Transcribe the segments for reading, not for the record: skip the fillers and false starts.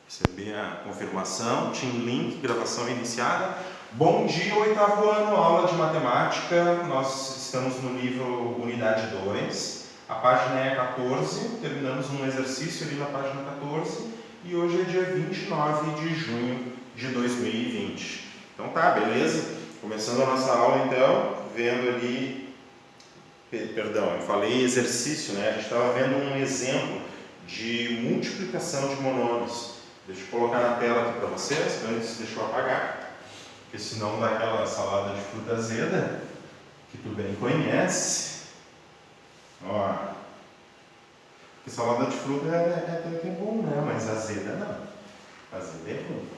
Receber a confirmação, Team Link, gravação iniciada. Bom dia, oitavo ano, aula de matemática. Nós estamos no livro Unidade 2. A página é 14, terminamos um exercício ali na página 14 e hoje é dia 29 de junho de 2020. Então tá, beleza? Começando a nossa aula então, vendo ali, perdão, eu falei exercício, né? A gente estava vendo um exemplo de multiplicação de monômios. Deixa eu colocar na tela aqui para vocês, antes deixa eu apagar, porque senão dá aquela salada de fruta azeda, que tu bem conhece. Ó, porque salada de fruta é bom, né? Mas azeda não. Azeda é ruim.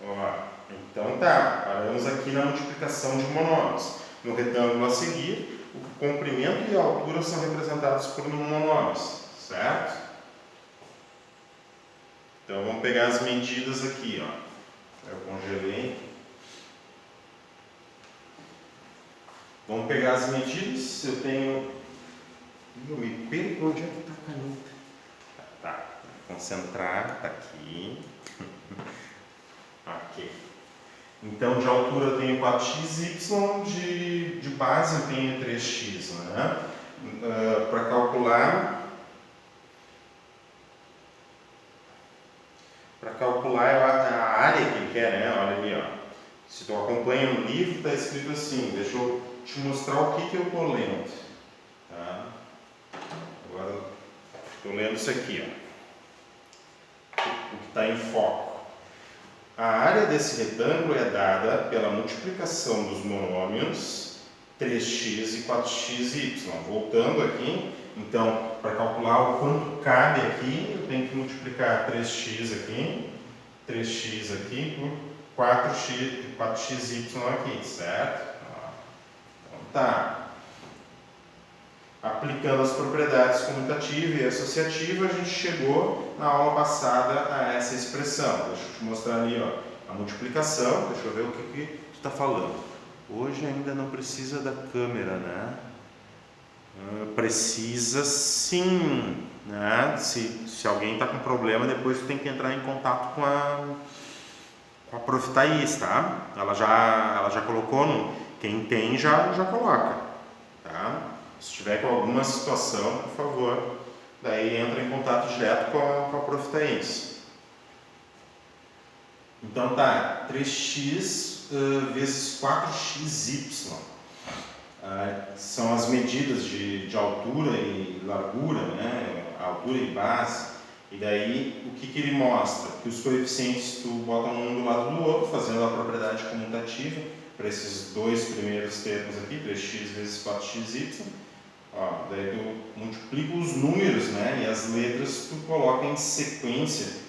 Ó, então tá, paramos aqui na multiplicação de monômios. No retângulo a seguir, o comprimento e a altura são representados por monômios, certo? Então vamos pegar as medidas aqui, ó. Eu congelei. Vamos pegar as medidas. Eu tenho. Eu me perco onde é que está a caneta. Tá, concentrar, tá aqui. Ok. Então, de altura eu tenho 4x, y, de base eu tenho 3x, né? Para calcular a área que ele quer, né? Olha ali, ó. Se tu acompanha no livro, está escrito assim, deixa eu te mostrar o que eu estou lendo. Tá? Agora, estou lendo isso aqui, ó. O que está em foco. A área desse retângulo é dada pela multiplicação dos monômios 3x e 4xy. Voltando aqui, então, para calcular o quanto cabe aqui, eu tenho que multiplicar 3x aqui por 4xy aqui, certo? Então tá. Aplicando as propriedades comutativa e associativa, a gente chegou na aula passada a essa expressão. Deixa eu te mostrar ali, ó, a multiplicação. Deixa eu ver o que tu está falando. Hoje ainda não precisa da câmera, né? Precisa sim, né? Se alguém está com problema, depois tu tem que entrar em contato com a prof. Thaís, tá? Ela já colocou quem tem já coloca, tá? Se tiver com alguma situação, por favor, daí entra em contato direto com a prof. Thaís. Então tá, 3x vezes 4xy. São as medidas de altura e largura, né? Altura e base. E daí, o que ele mostra? Que os coeficientes tu bota um do lado do outro, fazendo a propriedade comutativa para esses dois primeiros termos aqui, 3x vezes 4xy. Ó, daí tu multiplica os números, né? E as letras tu coloca em sequência,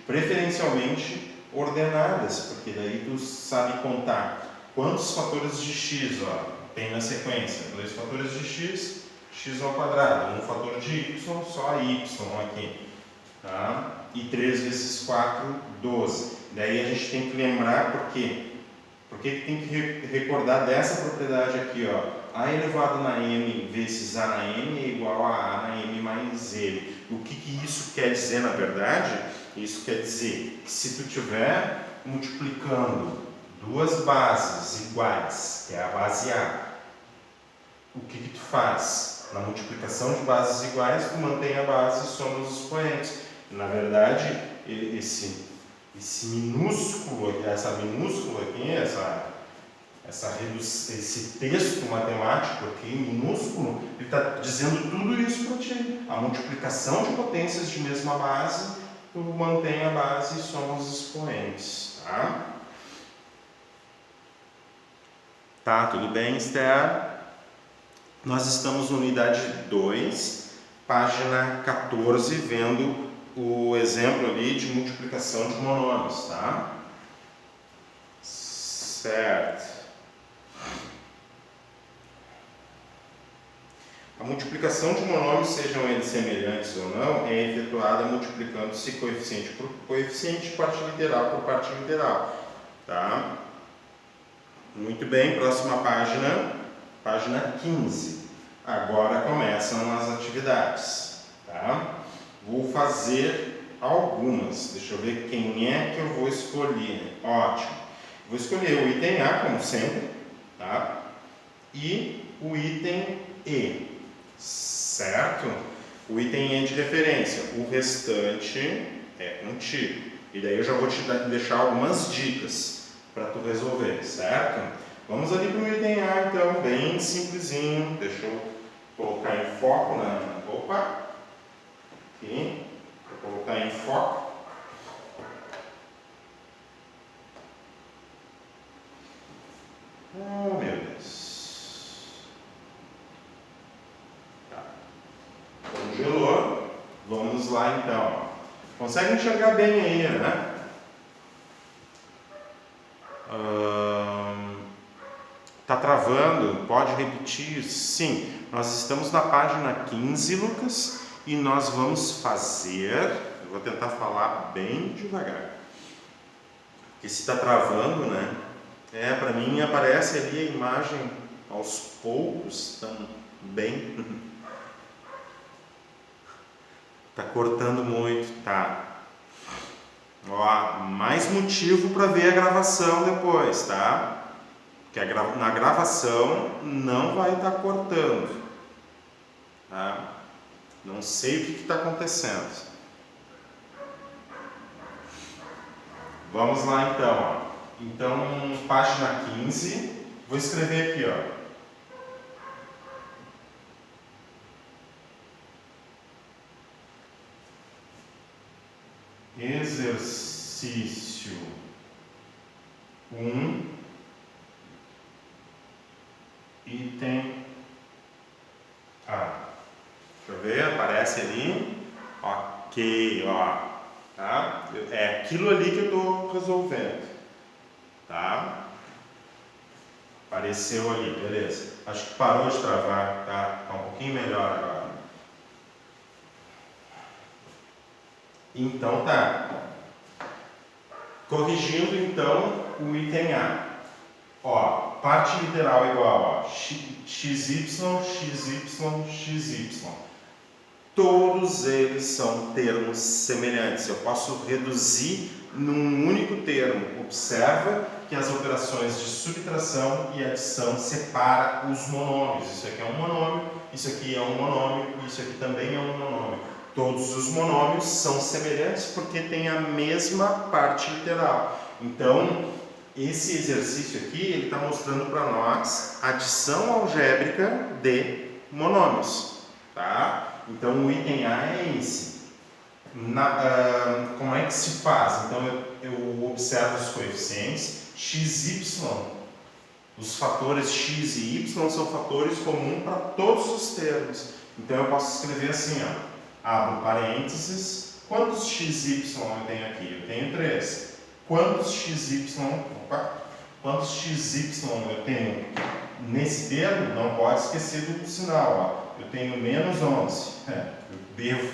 preferencialmente ordenadas, porque daí tu sabe contar quantos fatores de x, ó, tem na sequência. 2 fatores de x, x ao quadrado. 1 fator de y, só y aqui. Tá? E 3 vezes 4, 12. Daí a gente tem que lembrar por quê? Porque tem que recordar dessa propriedade aqui, ó. A elevado na m vezes a na m é igual a na m mais m. O que isso quer dizer, na verdade? Isso quer dizer que se tu estiver multiplicando duas bases iguais, que é a base A, o que tu faz? Na multiplicação de bases iguais, tu mantém a base e soma os expoentes. Na verdade, esse minúsculo, essa minúscula aqui, esse texto matemático aqui, minúsculo, ele está dizendo tudo isso para ti. A multiplicação de potências de mesma base, tu mantém a base e soma os expoentes. Tá, tudo bem, Esther? Nós estamos na unidade 2, página 14, vendo o exemplo ali de multiplicação de monômios, tá? Certo. A multiplicação de monômios, sejam eles semelhantes ou não, é efetuada multiplicando-se coeficiente por coeficiente, parte literal por parte literal, tá? Muito bem, próxima página, página 15. Agora começam as atividades, tá? Vou fazer algumas. Deixa eu ver quem é que eu vou escolher. Ótimo. Vou escolher o item A, como sempre, tá? E o item E, certo? O item E de referência. O restante é contigo. E daí eu já vou te deixar algumas dicas para tu resolver, certo? Vamos ali para o item A, então, bem simplesinho. Deixa eu colocar em foco na... Opa! Aqui. Vou colocar em foco. Oh, meu Deus. Tá. Congelou. Vamos lá, então. Consegue enxergar bem aí, né? Tá travando? Pode repetir? Sim. Nós estamos na página 15, Lucas, e nós vamos fazer... Eu vou tentar falar bem devagar. Porque se está travando, né? Para mim aparece ali a imagem aos poucos também. Tá cortando muito, tá? Ó, mais motivo para ver a gravação depois, tá? Porque na gravação não vai estar cortando, tá? Não sei o que está acontecendo. Vamos lá então, ó. Então, página 15, vou escrever aqui, ó. Exercício 1, item A. Deixa eu ver, aparece ali. Ok, ó. Tá? É aquilo ali que eu estou resolvendo. Tá? Apareceu ali, beleza. Acho que parou de travar, tá? Tá um pouquinho melhor agora. Então tá. Corrigindo então o item A. Ó, parte literal igual, ó, xy, xy. Todos eles são termos semelhantes. Eu posso reduzir num único termo. Observa que as operações de subtração e adição separam os monômios. Isso aqui é um monômio, isso aqui é um monômio, isso aqui também é um monômio. Todos os monômios são semelhantes porque têm a mesma parte literal. Então, esse exercício aqui, ele está mostrando para nós adição algébrica de monômios, tá? Então, o item A é esse. Como é que se faz? Então, eu observo os coeficientes. XY, os fatores x e y são fatores comuns para todos os termos. Então, eu posso escrever assim, ó. Abro parênteses. Quantos xy eu tenho aqui? Eu tenho 3. Quantos xy eu tenho nesse termo? Não pode esquecer do sinal, ó. Eu tenho menos 11. Eu devo.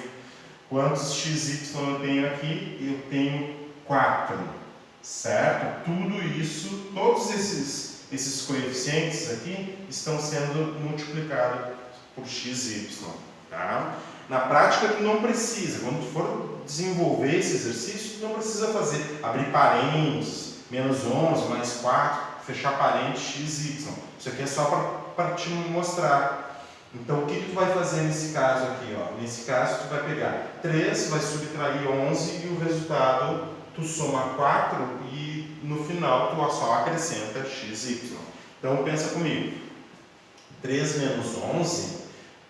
Quantos xy eu tenho aqui? Eu tenho 4. Certo? Tudo isso, todos esses coeficientes aqui estão sendo multiplicados por xy. Tá? Na prática, tu não precisa. Quando tu for desenvolver esse exercício, tu não precisa fazer abrir parênteses, menos 11, mais 4, fechar parênteses, xy. Isso aqui é só para te mostrar. Então, o que tu vai fazer nesse caso aqui? Ó? Nesse caso, tu vai pegar 3, vai subtrair 11 e o resultado tu soma 4 e no final tu só acrescenta xy. Então, pensa comigo. 3 menos 11...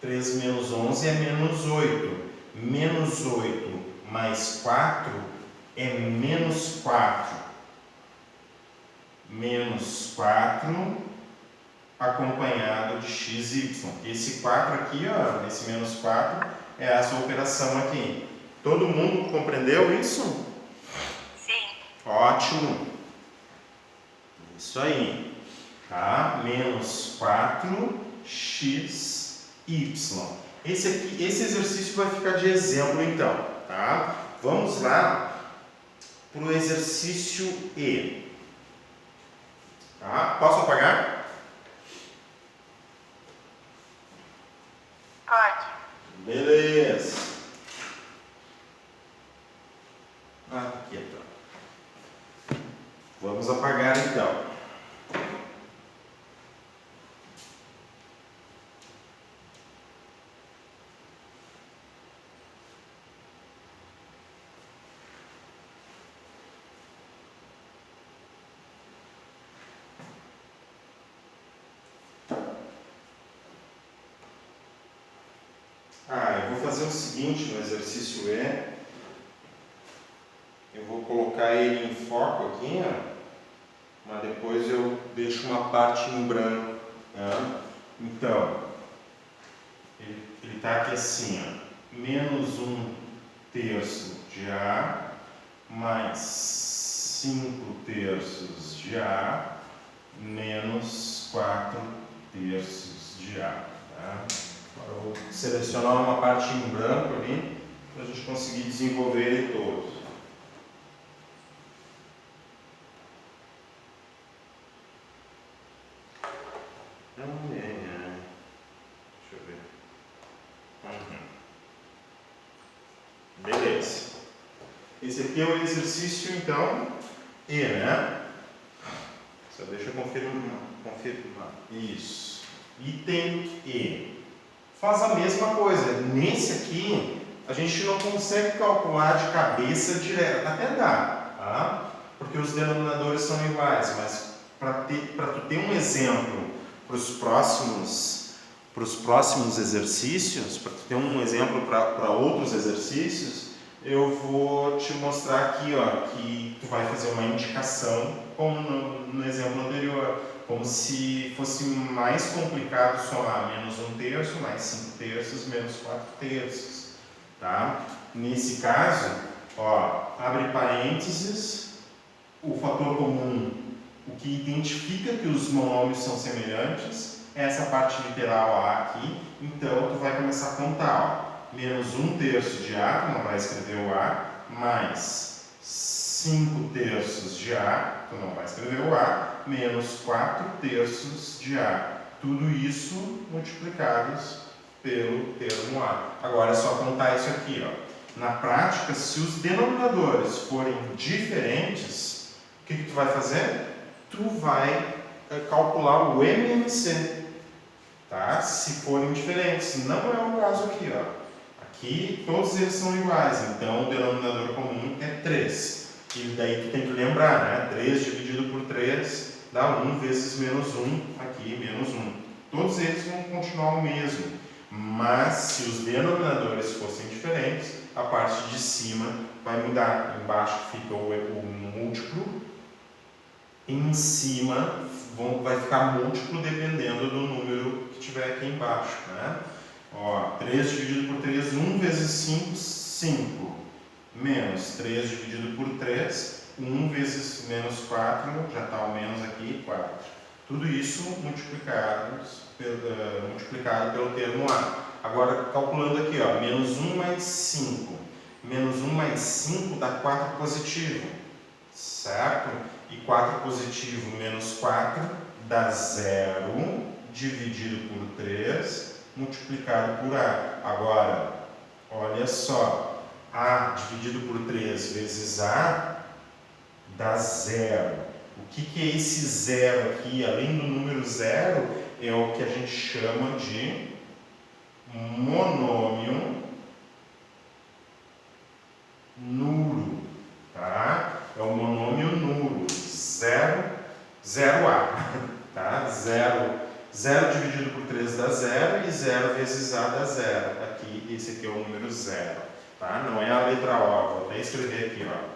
3 menos 11 é menos 8. Menos 8 mais 4 é menos 4. Menos 4 acompanhado de xy. Esse 4 aqui, ó, esse menos 4 é essa operação aqui. Todo mundo compreendeu isso? Sim. Ótimo. Isso aí. Tá? Menos 4x esse exercício vai ficar de exemplo então, tá? Vamos lá para o exercício E. Tá? Posso apagar? Beleza. Aqui, então. Vamos apagar, então. Eu vou fazer o seguinte no exercício E. Eu vou colocar ele em foco aqui, ó, mas depois eu deixo uma parte em branco. Né? Então, ele está aqui assim, ó, menos 1/3 de A, mais 5/3 de A, menos 4/3 de A. Tá? Agora eu vou selecionar uma parte em branco ali, para a gente conseguir desenvolver ele todo. Deixa eu ver. Beleza. Esse aqui é o exercício, então, E, né? Só deixa eu confirmar. Isso. Item E. Faz a mesma coisa. Nesse aqui, a gente não consegue calcular de cabeça direto. Até dá, tá? Porque os denominadores são iguais, mas para tu ter um exemplo para os próximos exercícios, para tu ter um exemplo para outros exercícios, eu vou te mostrar aqui, ó, que tu vai fazer uma indicação, como no exemplo anterior, como se fosse mais complicado somar menos 1/3, mais 5/3, menos 4/3, tá? Nesse caso, ó, abre parênteses, o fator comum, o que identifica que os monômios são semelhantes, é essa parte literal A aqui, então tu vai começar a contar, ó, menos 1/3 de A, tu não vai escrever o A, mais 5/3 de A, tu não vai escrever o A, menos 4/3 de A. Tudo isso multiplicados pelo termo A. Agora é só contar isso aqui, ó. Na prática, se os denominadores forem diferentes, o que tu vai fazer? Tu vai calcular o MMC, tá? Se forem diferentes. Não é o caso aqui, ó. Aqui todos eles são iguais, então o denominador comum é 3. E daí tu tem que lembrar, né? 3 dividido por 3 dá 1 vezes menos 1, aqui menos 1. Todos eles vão continuar o mesmo, mas se os denominadores fossem diferentes, a parte de cima vai mudar. Embaixo fica o múltiplo, em cima vai ficar múltiplo dependendo do número que tiver aqui embaixo, né? Ó, 3 dividido por 3, 1 vezes 5, 5. Menos 3 dividido por 3, 1 vezes menos 4, já está o menos aqui, 4. Tudo isso multiplicado pelo termo A. Agora, calculando aqui, ó, menos 1 mais 5. Menos 1 mais 5 dá 4 positivo, certo? E 4 positivo menos 4 dá 0, dividido por 3, multiplicado por A. Agora, olha só, A dividido por 3 vezes A dá 0. O que é esse 0 aqui? Além do número 0, é o que a gente chama de monômio nulo, tá? É o monômio nulo, 0A, tá? 0 dividido por 3 dá 0 e 0 vezes A dá 0. Aqui, esse aqui é o número 0, tá? Não é a letra O, vou até escrever aqui, ó.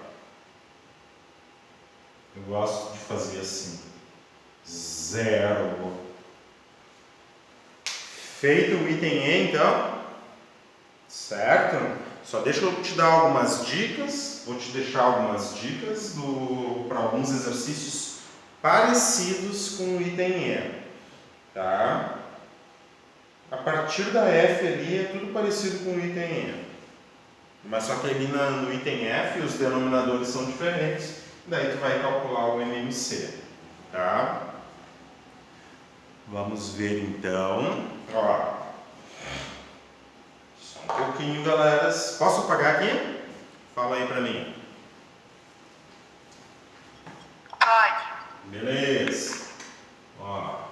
Eu gosto de fazer assim, 0. Feito o item E, então, certo? Só deixa eu te dar algumas dicas, vou te deixar algumas dicas para alguns exercícios parecidos com o item E, tá? A partir da F ali é tudo parecido com o item E, mas só que ali no item F os denominadores são diferentes, daí tu vai calcular o MMC, tá? Vamos ver então, ó, só pouquinho, galera. Posso apagar aqui? Fala aí pra mim. Pode. Beleza. Ó.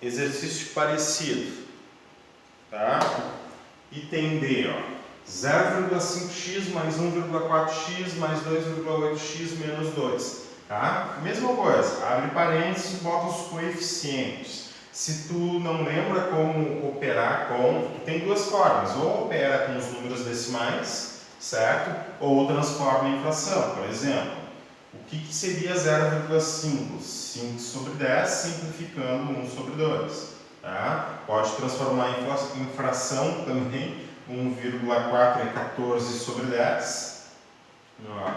Exercício parecido, tá? Item D, ó. 0,5x mais 1,4x mais 2,8x menos 2, tá? Mesma coisa, abre parênteses e bota os coeficientes. Se tu não lembra como operar com, tu tem duas formas, ou opera com os números decimais, certo? Ou transforma em fração, por exemplo. O que seria 0,5? 5 sobre 10, simplificando 1 sobre 2. Tá? Pode transformar em fração também. 1,4 é 14 sobre 10. Ó,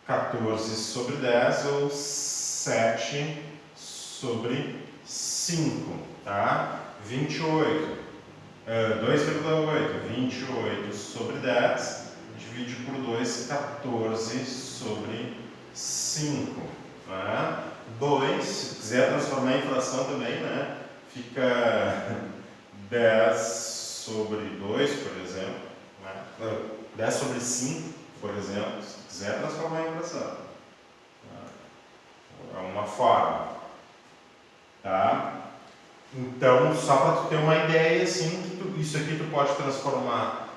14 sobre 10 ou 7 sobre 5. Tá? 28. 2,8. 28 sobre 10. Divide por 2, 14 sobre 5. Né? 2, se quiser transformar em fração também, né? Fica 10 sobre 2, por exemplo. Né? 10 sobre 5, por exemplo, se quiser transformar em fração. É uma forma. Tá? Então, só para tu ter uma ideia, assim, que isso aqui tu pode transformar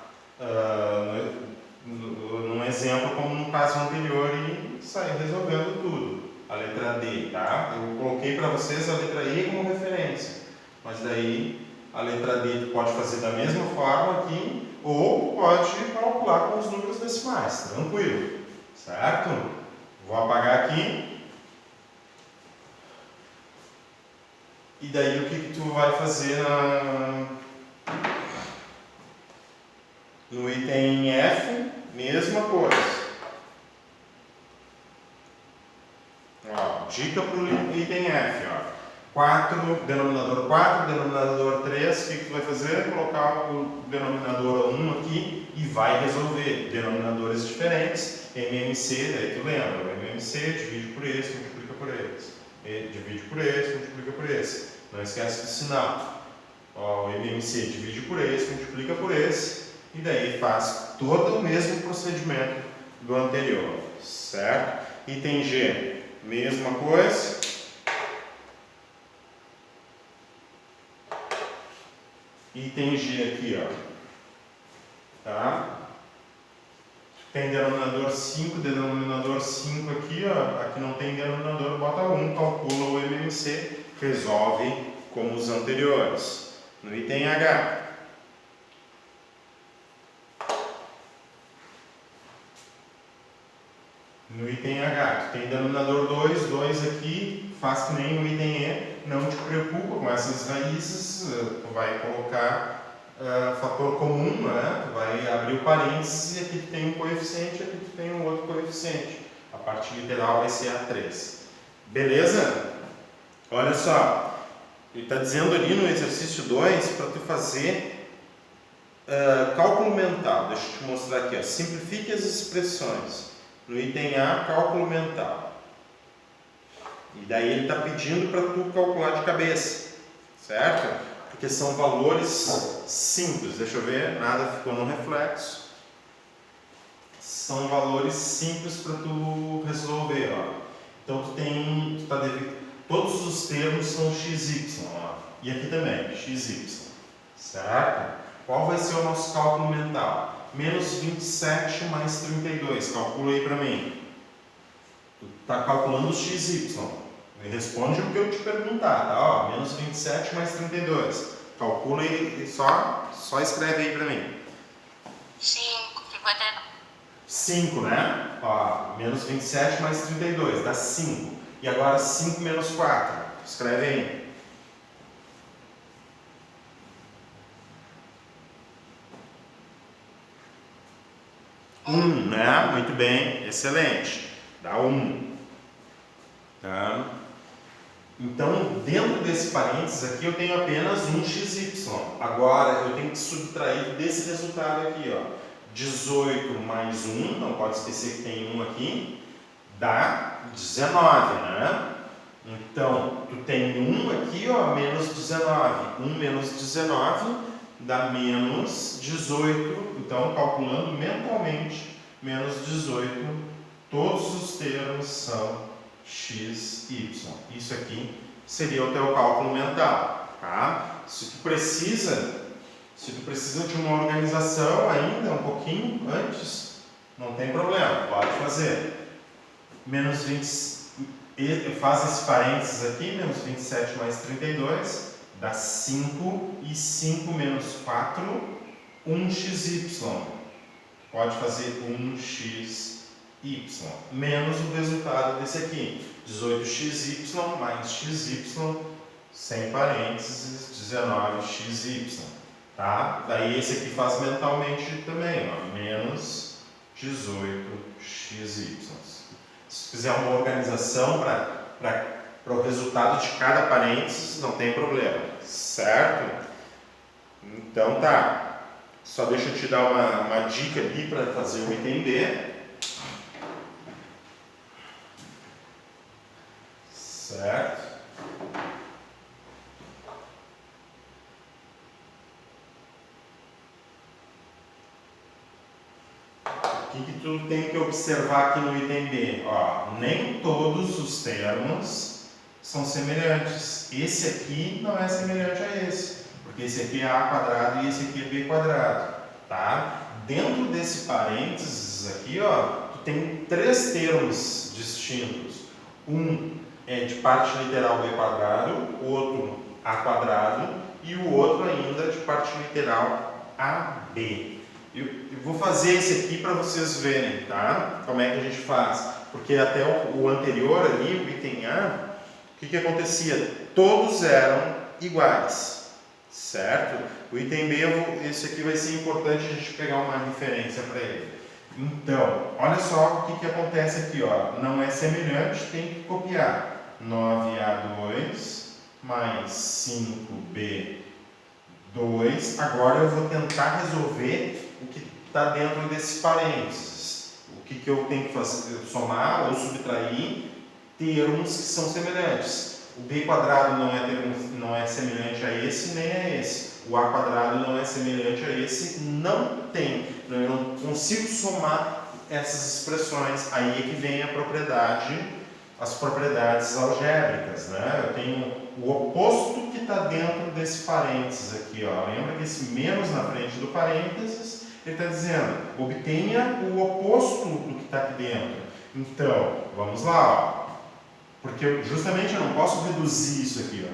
num exemplo como no caso anterior e sair resolvendo tudo. A letra D, tá? Eu coloquei para vocês a letra E como referência, mas daí a letra D tu pode fazer da mesma forma aqui ou pode calcular com os números decimais, tranquilo, certo? Vou apagar aqui. E daí o que tu vai fazer no item F? Mesma coisa. Ó, dica para o item F. Ó. 4, denominador 4, denominador 3. O que tu vai fazer? Colocar o denominador 1 aqui e vai resolver. Denominadores diferentes. MMC, daí tu lembra. O MMC divide por esse, multiplica por esse. Divide por esse, multiplica por esse. Não esquece do sinal. Ó, o MMC divide por esse, multiplica por esse. E daí faz todo o mesmo procedimento do anterior, certo? Item G, mesma coisa. Item G aqui, ó. Tá? Tem denominador 5 aqui, ó. Aqui não tem denominador, bota 1, calcula o MMC, resolve como os anteriores. No item H. No item H, tu tem denominador 2 aqui, faz que nem no item E, não te preocupa com essas raízes, tu vai colocar fator comum, né? Tu vai abrir o parênteses e aqui tu tem um coeficiente, aqui tu tem um outro coeficiente. A parte literal vai ser A3. Beleza? Olha só, ele está dizendo ali no exercício 2 para tu fazer cálculo mental. Deixa eu te mostrar aqui, ó. Simplifique as expressões. No item A, cálculo mental. E daí ele está pedindo para tu calcular de cabeça, certo? Porque são valores simples. Deixa eu ver, nada ficou no reflexo. São valores simples para tu resolver, ó. Então todos os termos são XY, ó. E aqui também, XY, certo? Qual vai ser o nosso cálculo mental? Menos 27 mais 32. Calcula aí para mim. Tu está calculando os XY. Me responde o que eu te perguntar, tá? Ó, menos 27 mais 32. Calcula aí, só escreve aí para mim. 5, 59. 5, né? Ó, menos 27 mais 32, dá 5. E agora 5 menos 4. Escreve aí. 1, né? Muito bem, excelente. Dá 1. Tá? Então, dentro desse parênteses aqui, eu tenho apenas um xy. Agora, eu tenho que subtrair desse resultado aqui, ó. 18 mais 1, não pode esquecer que tem 1 aqui, dá 19, né? Então, tu tem 1 aqui, ó, menos 19. 1 menos 19 dá menos 18. Então, calculando mentalmente, menos 18, todos os termos são x, y. Isso aqui seria o teu cálculo mental, tá? Se tu precisa de uma organização ainda um pouquinho antes, não tem problema, pode fazer. Menos 20, faz esse parênteses aqui, menos 27 mais 32, dá 5, e 5 menos 4, 1xy. Pode fazer 1xy, menos o resultado desse aqui, 18xy mais xy, sem parênteses, 19xy, tá? Daí esse aqui faz mentalmente também, ó, menos 18xy. Se fizer uma organização para o resultado de cada parênteses, não tem problema, certo? Então tá. Só deixa eu te dar uma dica ali para fazer o item B. Certo? O que tu tem que observar aqui no item B? Ó, nem todos os termos são semelhantes. Esse aqui não é semelhante a esse, porque esse aqui é a quadrado e esse aqui é b quadrado, tá? Dentro desse parênteses aqui, ó, tu tem 3 termos distintos. Um é de parte literal b quadrado, outro a quadrado e o outro ainda de parte literal ab. Eu vou fazer esse aqui para vocês verem, tá? Como é que a gente faz. Porque até o anterior ali, o item A, o que acontecia? Todos eram iguais, certo? O item B, esse aqui vai ser importante a gente pegar uma referência para ele. Então, olha só o que acontece aqui, ó. Não é semelhante, tem que copiar. 9A2 mais 5B2. Agora eu vou tentar resolver o que está dentro desse parênteses. O que eu tenho que fazer? Somar ou subtrair termos que são semelhantes. O b quadrado não é semelhante a esse nem a esse. O a quadrado não é semelhante a esse, não tem. Eu não consigo somar essas expressões. Aí é que vem as propriedades algébricas, né? Eu tenho o oposto que está dentro desse parênteses aqui, ó. Lembra que esse menos na frente do parênteses, ele está dizendo, obtenha o oposto do que está aqui dentro. Então, vamos lá, ó. Porque justamente eu não posso reduzir isso aqui, ó.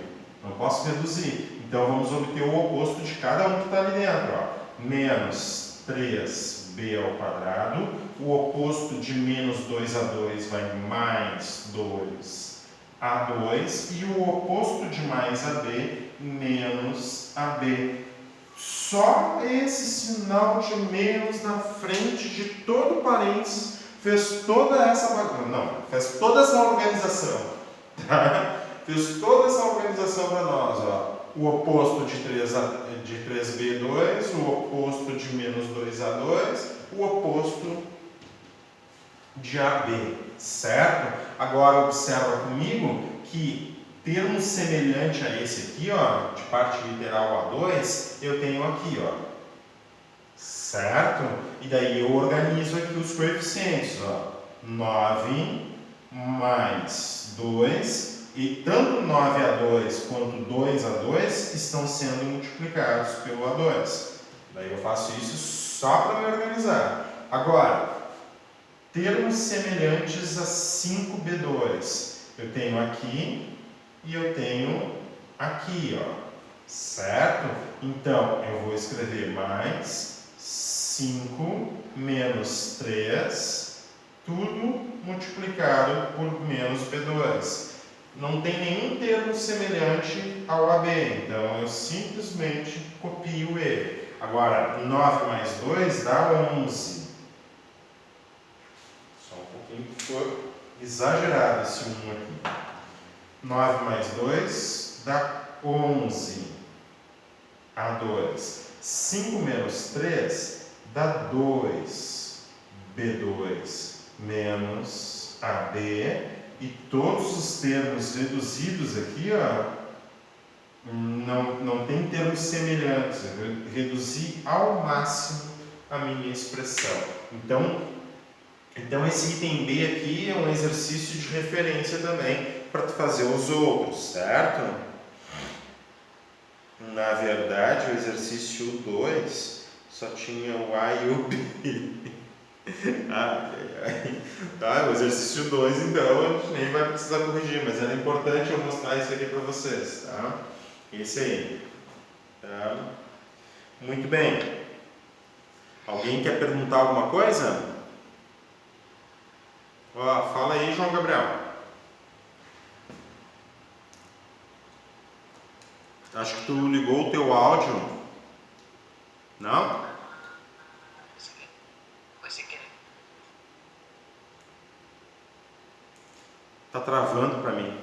Não posso reduzir. Então, vamos obter o oposto de cada um que está ali dentro, ó. Menos 3b ao quadrado. O oposto de menos 2a2 vai mais 2a2. E o oposto de mais ab, menos ab. Só esse sinal de menos na frente de todo parênteses fez toda essa organização, tá? Fez toda essa organização para nós, ó. O oposto de 3b2, o oposto de menos 2a2, o oposto de ab, certo? Agora observa comigo que termo semelhante a esse aqui, ó, de parte literal A2, eu tenho aqui, ó, certo? E daí eu organizo aqui os coeficientes, ó, 9 mais 2, e tanto 9A2 quanto 2A2 estão sendo multiplicados pelo A2. Daí eu faço isso só para me organizar. Agora, termos semelhantes a 5B2, eu tenho aqui e eu tenho aqui, ó, certo? Então, eu vou escrever mais 5 menos 3, tudo multiplicado por menos B2. Não tem nenhum termo semelhante ao AB, então eu simplesmente copio ele. Agora, 9 mais 2 dá 11. Só um pouquinho que ficou exagerado esse 1 aqui. 9 mais 2 dá 11. A2. 5 menos 3 dá 2. B2 menos AB. E todos os termos reduzidos aqui, ó, não tem termos semelhantes. Eu reduzi ao máximo a minha expressão. Então esse item B aqui é um exercício de referência também para tu fazer os outros, certo? Na verdade, o exercício 2 só tinha o A e o B. Tá, o exercício 2, então, a gente nem vai precisar corrigir, mas era importante eu mostrar isso aqui para vocês, tá? Esse aí. Tá? Muito bem. Alguém quer perguntar alguma coisa? Ó, fala aí, João Gabriel. Acho que tu ligou o teu áudio. Não? Foi sem querer. Tá travando para mim.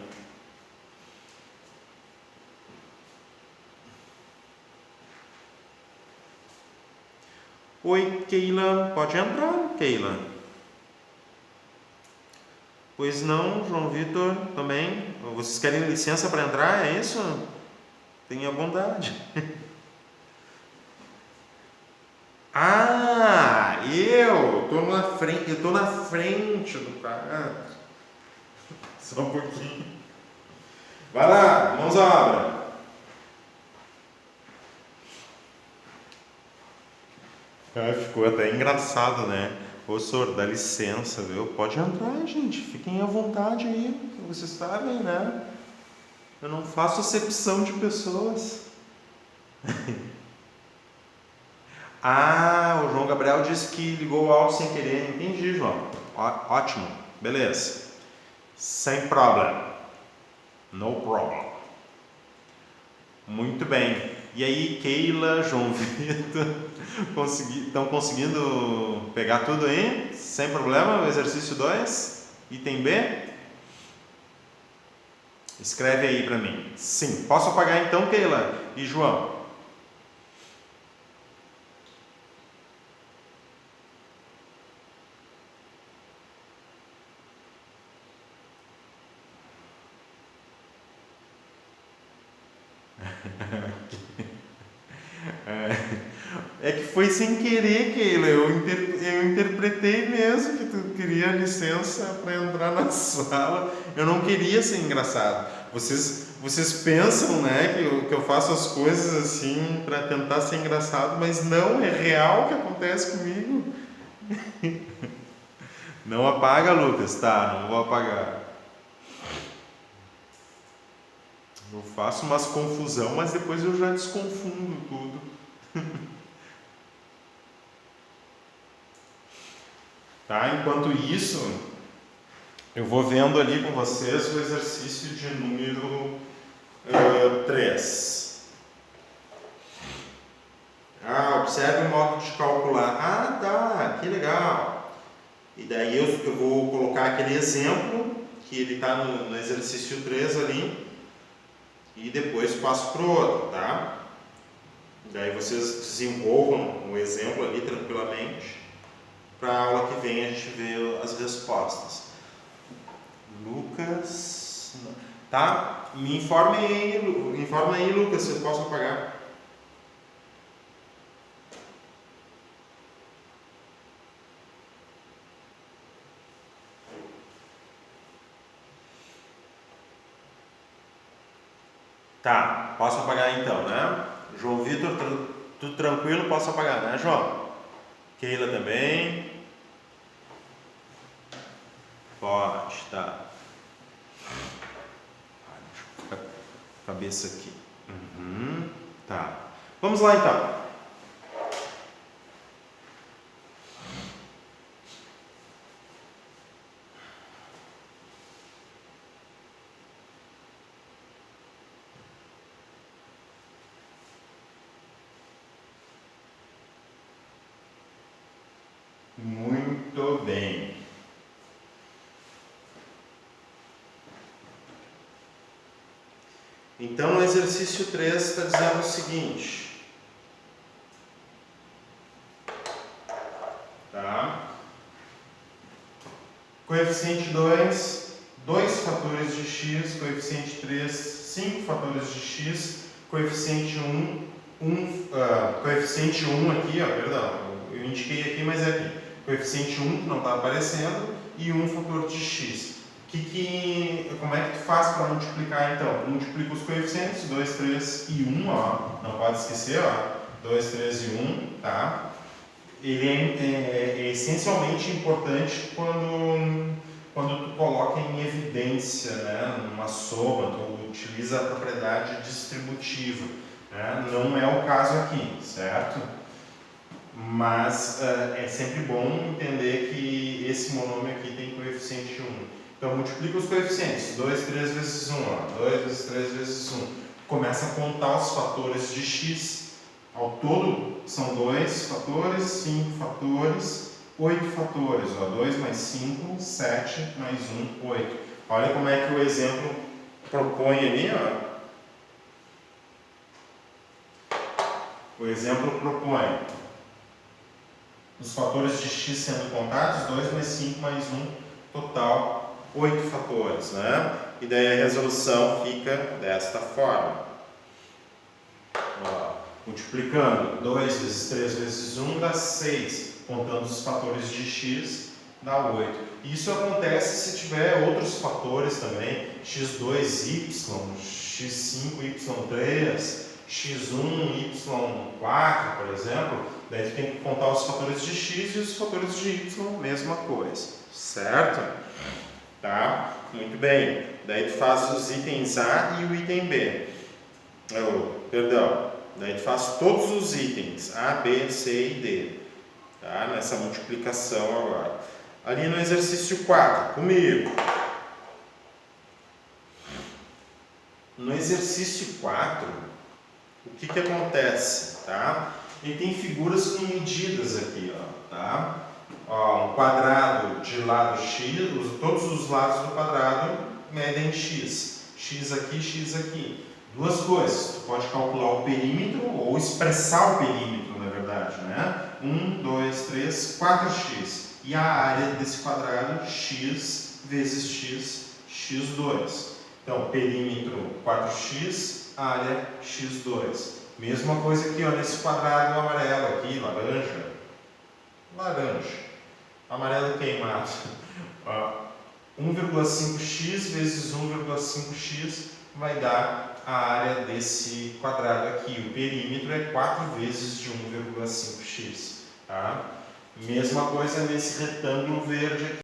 Oi, Keila. Pode entrar, Keila. Pois não, João Vitor, também. Vocês querem licença para entrar, é isso? Tenha bondade. Ah, eu tô na frente do carro. Só um pouquinho. Vai lá, mãos à obra. Ficou até engraçado, né? Ô, senhor, dá licença, viu? Pode entrar, gente. Fiquem à vontade aí. Vocês sabem, né? Eu não faço acepção de pessoas. Ah, o João Gabriel disse que ligou o áudio sem querer. Entendi, João. Ótimo. Beleza. Sem problema. No problem. Muito bem. E aí, Keila, João Vitor, estão conseguindo pegar tudo aí? Sem problema? O exercício 2, item B? Escreve aí para mim. Sim. Posso apagar então, Keila e João? É que foi sem querer, Keila. Eu interpretei mesmo que tu queria licença para entrar na sala. Eu não queria ser engraçado. Vocês pensam, né, que eu faço as coisas assim para tentar ser engraçado, mas não, é real o que acontece comigo. Não apaga, Lucas. Tá, não vou apagar. Eu faço umas confusão, mas depois eu já desconfundo tudo. Tá? Enquanto isso, eu vou vendo ali com vocês o exercício de número 3. Observe o modo de calcular. Ah, tá, que legal. E daí eu vou colocar aquele exemplo, que ele está no exercício 3 ali, e depois passo para o outro, tá? Daí vocês desenvolvam o exemplo ali tranquilamente. Para a aula que vem a gente vê as respostas. Lucas, tá? Me informe aí, Lucas, se eu posso apagar. Tá, posso apagar então, né? João Vitor, tudo tranquilo, posso apagar, né, João? Keila também. Pode, tá. Deixa eu colocar a cabeça aqui. Tá. Vamos lá então. Muito bem. Então, no exercício 3 está dizendo o seguinte. Tá? Coeficiente 2, 2 fatores de x. Coeficiente 3, 5 fatores de x. Coeficiente 1, coeficiente 1 aqui, ó, perdão, eu indiquei aqui, mas é aqui. Coeficiente 1, que não está aparecendo, e 1 fator de x. Como é que tu faz para multiplicar então? Multiplica os coeficientes, 2, 3 e 1, ó. Não pode esquecer, ó. 2, 3 e 1, tá? Ele é essencialmente importante quando tu coloca em evidência, né, numa soma, tu utiliza a propriedade distributiva. Né? Não é o caso aqui, certo? Mas é sempre bom entender que esse monômio aqui tem coeficiente 1. Então, multiplica os coeficientes. 2, 3 vezes 1. Ó. 2 vezes 3 vezes 1. Começa a contar os fatores de x. Ao todo, são 2 fatores, 5 fatores, 8 fatores. Ó. 2 mais 5, 7 mais 1, 8. Olha como é que o exemplo propõe ali. Ó. O exemplo propõe os fatores de x sendo contados, 2 mais 5 mais 1, total 8 fatores, né? E daí a resolução fica desta forma. Ó, multiplicando 2 vezes 3 vezes 1 dá 6, contando os fatores de x dá 8. Isso acontece se tiver outros fatores também, x2y, x5, y3, x1, y4, por exemplo, daí tu tem que contar os fatores de x e os fatores de y, mesma coisa, certo? Tá? Muito bem. Daí tu faz os itens A e o item B. Daí tu faz todos os itens A, B, C e D. Tá? Nessa multiplicação agora. Ali no exercício 4, comigo. No exercício 4, o que acontece? Tá? Ele tem figuras com medidas aqui, ó, tá? Ó, um quadrado de lado x, todos os lados do quadrado medem x. X aqui. Duas coisas, tu pode calcular o perímetro ou expressar o perímetro, na verdade, né? 1, 2, 3, 4x. E a área desse quadrado, x vezes x, x2. Então, perímetro 4x, área x2. Mesma coisa aqui, ó, nesse quadrado amarelo aqui, laranja. Amarelo queimado. 1,5x vezes 1,5x vai dar a área desse quadrado aqui. O perímetro é 4 vezes de 1,5x. Tá? Mesma coisa nesse retângulo verde aqui.